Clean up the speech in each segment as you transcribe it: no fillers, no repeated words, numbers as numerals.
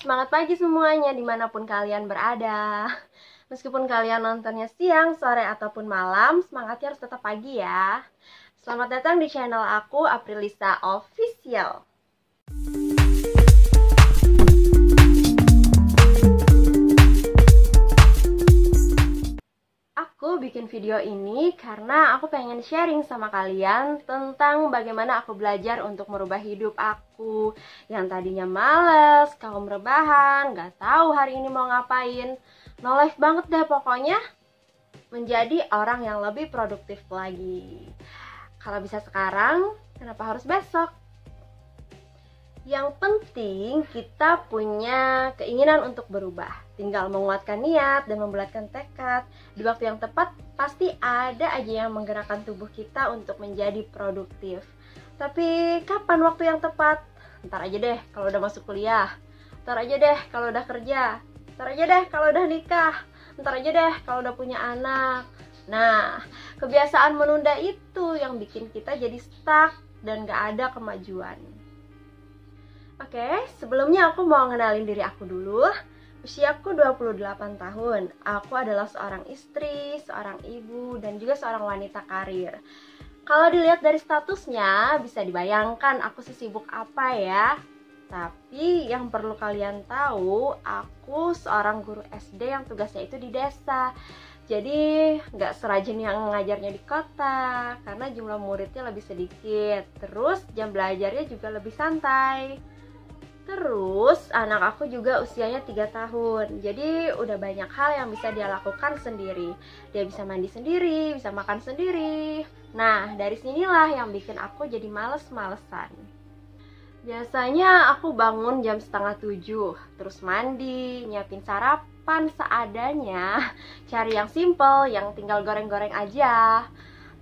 semangat pagi semuanya dimanapun kalian berada. Meskipun kalian nontonnya siang, sore, ataupun malam, semangatnya harus tetap pagi ya. Selamat datang di channel aku, Aprilisa Official. Aku bikin video ini karena aku pengen sharing sama kalian tentang bagaimana aku belajar untuk merubah hidup aku yang tadinya males, kaum rebahan, gak tahu hari ini mau ngapain. No life banget deh pokoknya, menjadi orang yang lebih produktif lagi. Kalau bisa sekarang, kenapa harus besok? Yang penting kita punya keinginan untuk berubah. Tinggal menguatkan niat dan membulatkan tekad. Di waktu yang tepat pasti ada aja yang menggerakkan tubuh kita untuk menjadi produktif. Tapi kapan waktu yang tepat? Ntar aja deh kalau udah masuk kuliah. Ntar aja deh kalau udah kerja. Ntar aja deh kalau udah nikah. Ntar aja deh kalau udah punya anak. Nah, kebiasaan menunda itu yang bikin kita jadi stuck dan gak ada kemajuan. Oke, sebelumnya aku mau ngenalin diri aku dulu. Usiaku 28 tahun. Aku adalah seorang istri, seorang ibu, dan juga seorang wanita karir. Kalau dilihat dari statusnya, bisa dibayangkan aku sesibuk apa ya. Tapi yang perlu kalian tahu, aku seorang guru SD yang tugasnya itu di desa. Jadi nggak serajin yang ngajarnya di kota, karena jumlah muridnya lebih sedikit. Terus jam belajarnya juga lebih santai. Terus anak aku juga usianya 3 tahun. Jadi udah banyak hal yang bisa dia lakukan sendiri. Dia bisa mandi sendiri, bisa makan sendiri. Nah, dari sinilah yang bikin aku jadi males-malesan. Biasanya aku bangun jam 6:30, terus mandi, nyiapin sarapan seadanya, cari yang simple, yang tinggal goreng-goreng aja.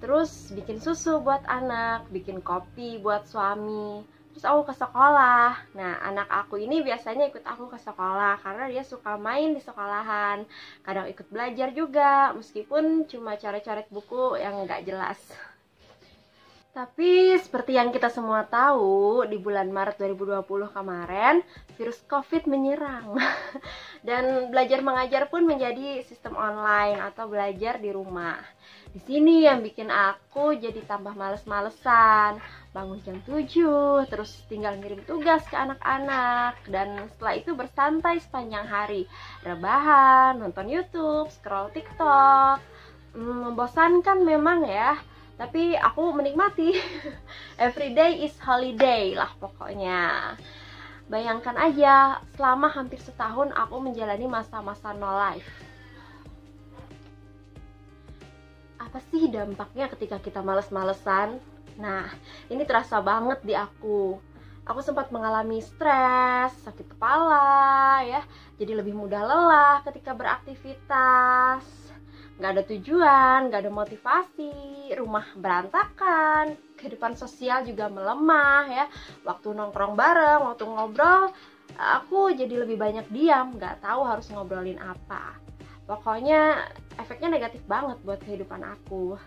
Terus bikin susu buat anak, bikin kopi buat suami. Terus aku ke sekolah. Nah, anak aku ini biasanya ikut aku ke sekolah karena dia suka main di sekolahan. Kadang ikut belajar juga, meskipun cuma coret-coret buku yang nggak jelas. Tapi seperti yang kita semua tahu, di bulan Maret 2020 kemarin, virus COVID menyerang. Dan belajar mengajar pun menjadi sistem online atau belajar di rumah. Di sini yang bikin aku jadi tambah males-malesan. Bangun jam 7, terus tinggal ngirim tugas ke anak-anak. Dan setelah itu bersantai sepanjang hari. Rebahan, nonton YouTube, scroll TikTok. Membosankan memang ya. Tapi aku menikmati. Every day is holiday lah pokoknya. Bayangkan aja, selama hampir setahun aku menjalani masa-masa no life. Apa sih dampaknya ketika kita males-malesan? Nah, ini terasa banget di aku. Aku sempat mengalami stres, sakit kepala, ya. Jadi lebih mudah lelah ketika beraktivitas. Gak ada tujuan, gak ada motivasi, rumah berantakan, kehidupan sosial juga melemah ya. Waktu nongkrong bareng, waktu ngobrol, aku jadi lebih banyak diam, gak tahu harus ngobrolin apa. Pokoknya efeknya negatif banget buat kehidupan aku.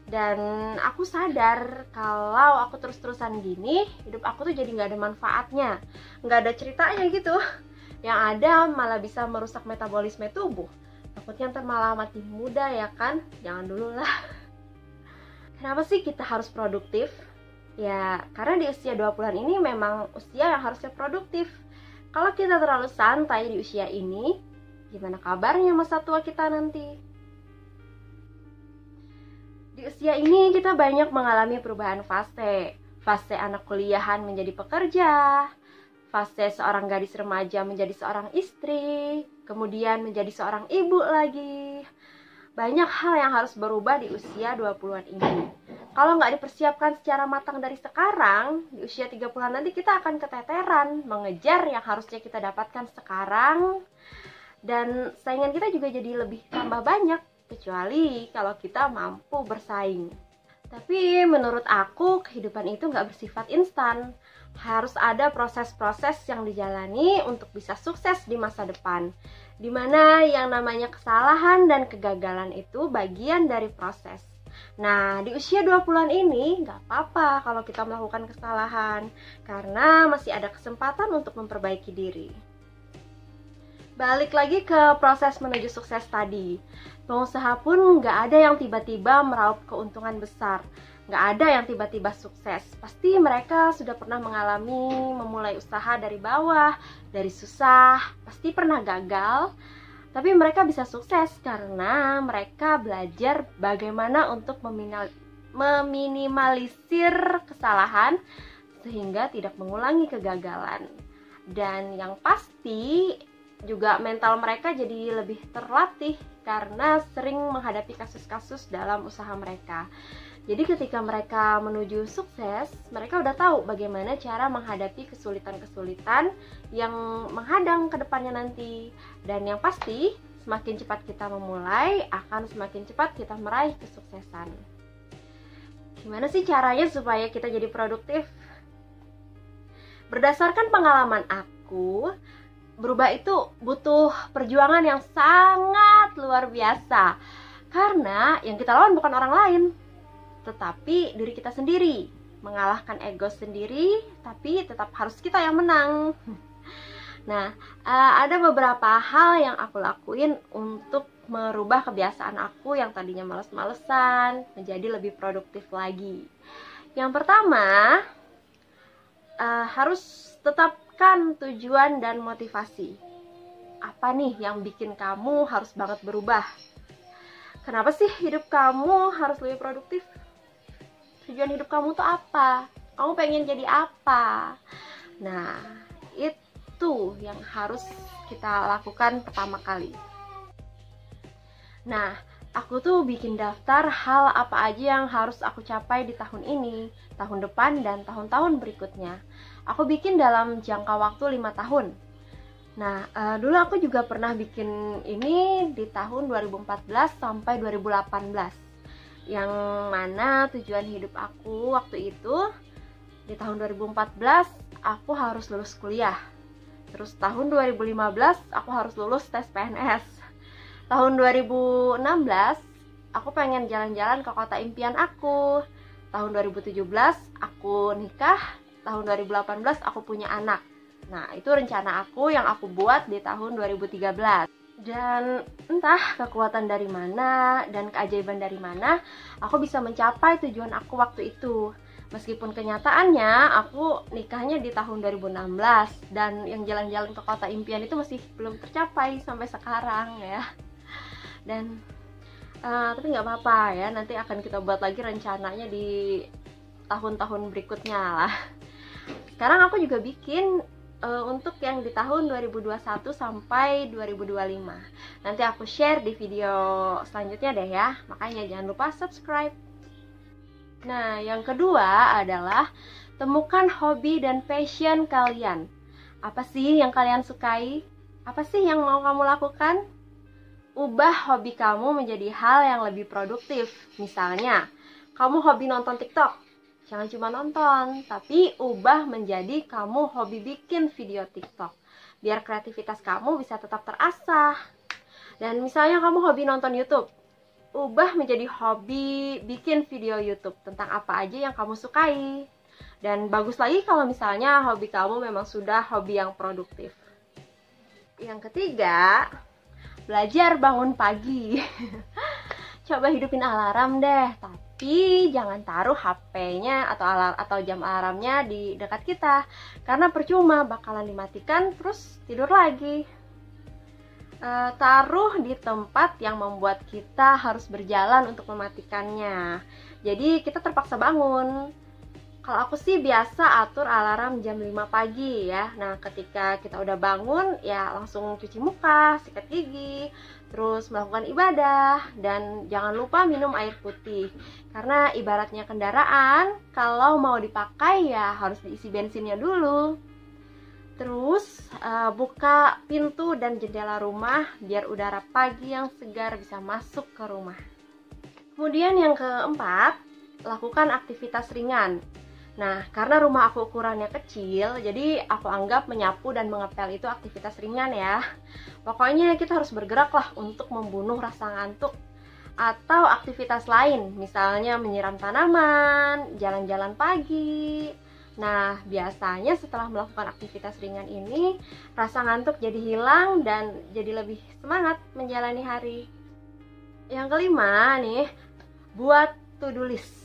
Dan aku sadar kalau aku terus-terusan gini, hidup aku tuh jadi gak ada manfaatnya, gak ada ceritanya gitu. Yang ada malah bisa merusak metabolisme tubuh. Takutnya ntar malah mati muda ya kan? Jangan dulu lah. Kenapa sih kita harus produktif? Ya, karena di usia 20-an ini memang usia yang harusnya produktif. Kalau kita terlalu santai di usia ini, gimana kabarnya masa tua kita nanti? Di usia ini kita banyak mengalami perubahan fase. Fase anak kuliahan menjadi pekerja, fase seorang gadis remaja menjadi seorang istri, kemudian menjadi seorang ibu lagi. Banyak hal yang harus berubah di usia 20-an ini. Kalau nggak dipersiapkan secara matang dari sekarang, di usia 30-an nanti kita akan keteteran mengejar yang harusnya kita dapatkan sekarang. Dan saingan kita juga jadi lebih tambah banyak, kecuali kalau kita mampu bersaing. Tapi menurut aku, kehidupan itu nggak bersifat instan. Harus ada proses-proses yang dijalani untuk bisa sukses di masa depan. Dimana yang namanya kesalahan dan kegagalan itu bagian dari proses. Nah, di usia 20-an ini nggak apa-apa kalau kita melakukan kesalahan, karena masih ada kesempatan untuk memperbaiki diri. Balik lagi ke proses menuju sukses tadi. Pengusaha pun nggak ada yang tiba-tiba meraup keuntungan besar. Nggak ada yang tiba-tiba sukses. Pasti mereka sudah pernah mengalami memulai usaha dari bawah, dari susah, pasti pernah gagal. Tapi mereka bisa sukses karena mereka belajar bagaimana untuk meminimalisir kesalahan sehingga tidak mengulangi kegagalan. Dan yang pasti juga mental mereka jadi lebih terlatih karena sering menghadapi kasus-kasus dalam usaha mereka. Jadi ketika mereka menuju sukses, mereka udah tahu bagaimana cara menghadapi kesulitan-kesulitan yang menghadang ke depannya nanti. Dan yang pasti, semakin cepat kita memulai, akan semakin cepat kita meraih kesuksesan. Gimana sih caranya supaya kita jadi produktif? Berdasarkan pengalaman aku, berubah itu butuh perjuangan yang sangat luar biasa. Karena yang kita lawan bukan orang lain, tetapi diri kita sendiri. Mengalahkan ego sendiri, tapi tetap harus kita yang menang. Nah, ada beberapa hal yang aku lakuin untuk merubah kebiasaan aku yang tadinya males-malesan menjadi lebih produktif lagi. Yang pertama, harus tetapkan tujuan dan motivasi. Apa nih yang bikin kamu harus banget berubah? Kenapa sih hidup kamu harus lebih produktif? Tujuan hidup kamu tuh apa? Kamu pengen jadi apa? Nah, itu yang harus kita lakukan pertama kali. Nah, aku tuh bikin daftar hal apa aja yang harus aku capai di tahun ini, tahun depan, dan tahun-tahun berikutnya. Aku bikin dalam jangka waktu 5 tahun. Nah, dulu aku juga pernah bikin ini di tahun 2014 sampai 2018. Yang mana tujuan hidup aku waktu itu di tahun 2014 aku harus lulus kuliah. Terus tahun 2015 aku harus lulus tes PNS. Tahun 2016 aku pengen jalan-jalan ke kota impian aku. Tahun 2017 aku nikah. Tahun 2018 aku punya anak. Nah, itu rencana aku yang aku buat di tahun 2013. Dan entah kekuatan dari mana dan keajaiban dari mana, aku bisa mencapai tujuan aku waktu itu. Meskipun kenyataannya aku nikahnya di tahun 2016 dan yang jalan-jalan ke kota impian itu masih belum tercapai sampai sekarang ya. Dan tapi nggak apa-apa ya, nanti akan kita buat lagi rencananya di tahun-tahun berikutnya lah. Sekarang aku juga bikin untuk yang di tahun 2021 sampai 2025. Nanti aku share di video selanjutnya deh ya. Makanya jangan lupa subscribe. Nah, yang kedua adalah temukan hobi dan passion kalian. Apa sih yang kalian sukai? Apa sih yang mau kamu lakukan? Ubah hobi kamu menjadi hal yang lebih produktif. Misalnya, kamu hobi nonton TikTok. Jangan cuma nonton, tapi ubah menjadi kamu hobi bikin video TikTok. Biar kreativitas kamu bisa tetap terasah. Dan misalnya kamu hobi nonton YouTube, ubah menjadi hobi bikin video YouTube tentang apa aja yang kamu sukai. Dan bagus lagi kalau misalnya hobi kamu memang sudah hobi yang produktif. Yang ketiga, belajar bangun pagi. Coba hidupin alarm deh, tapi jangan taruh HP-nya atau jam alarmnya di dekat kita, karena percuma bakalan dimatikan terus tidur lagi. Taruh di tempat yang membuat kita harus berjalan untuk mematikannya. Jadi kita terpaksa bangun. Kalau aku sih biasa atur alarm jam 5 pagi ya. Nah, ketika kita udah bangun ya langsung cuci muka, sikat gigi, terus melakukan ibadah, dan jangan lupa minum air putih. Karena ibaratnya kendaraan, kalau mau dipakai ya harus diisi bensinnya dulu. Terus buka pintu dan jendela rumah biar udara pagi yang segar bisa masuk ke rumah. Kemudian yang keempat, lakukan aktivitas ringan. Nah, karena rumah aku ukurannya kecil, jadi aku anggap menyapu dan mengepel itu aktivitas ringan ya. Pokoknya kita harus bergerak lah untuk membunuh rasa ngantuk. Atau aktivitas lain, misalnya menyiram tanaman, jalan-jalan pagi, Nah, biasanya setelah melakukan aktivitas ringan ini, rasa ngantuk jadi hilang dan jadi lebih semangat menjalani hari. Yang kelima nih, buat to-do list.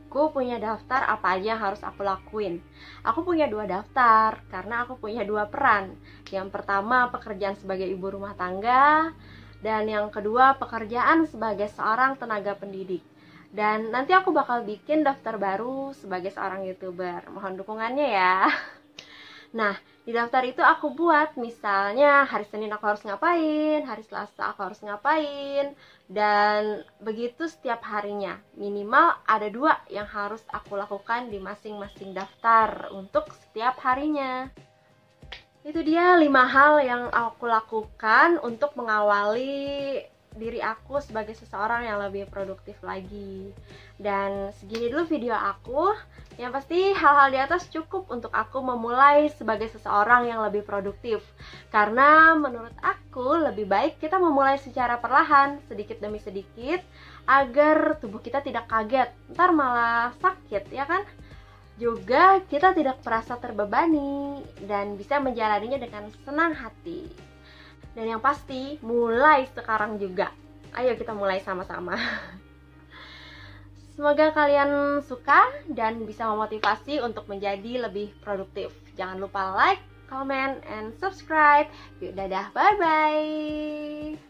Aku punya daftar apa aja yang harus aku lakuin. Aku punya 2 daftar karena aku punya 2 peran. Yang pertama pekerjaan sebagai ibu rumah tangga, dan yang kedua pekerjaan sebagai seorang tenaga pendidik. Dan nanti aku bakal bikin daftar baru sebagai seorang YouTuber. Mohon dukungannya ya. Nah, di daftar itu aku buat misalnya hari Senin aku harus ngapain, hari Selasa aku harus ngapain, dan begitu setiap harinya. Minimal ada 2 yang harus aku lakukan di masing-masing daftar untuk setiap harinya. Itu dia 5 hal yang aku lakukan untuk mengawali diri aku sebagai seseorang yang lebih produktif lagi. Dan segini dulu video aku. Yang pasti hal-hal di atas cukup untuk aku memulai sebagai seseorang yang lebih produktif. Karena menurut aku lebih baik kita memulai secara perlahan, sedikit demi sedikit, agar tubuh kita tidak kaget, ntar malah sakit, ya kan? Juga kita tidak merasa terbebani dan bisa menjalaninya dengan senang hati. Dan yang pasti, mulai sekarang juga. Ayo kita mulai sama-sama. Semoga kalian suka dan bisa memotivasi untuk menjadi lebih produktif. Jangan lupa like, comment, and subscribe. Yuk, dadah, bye-bye.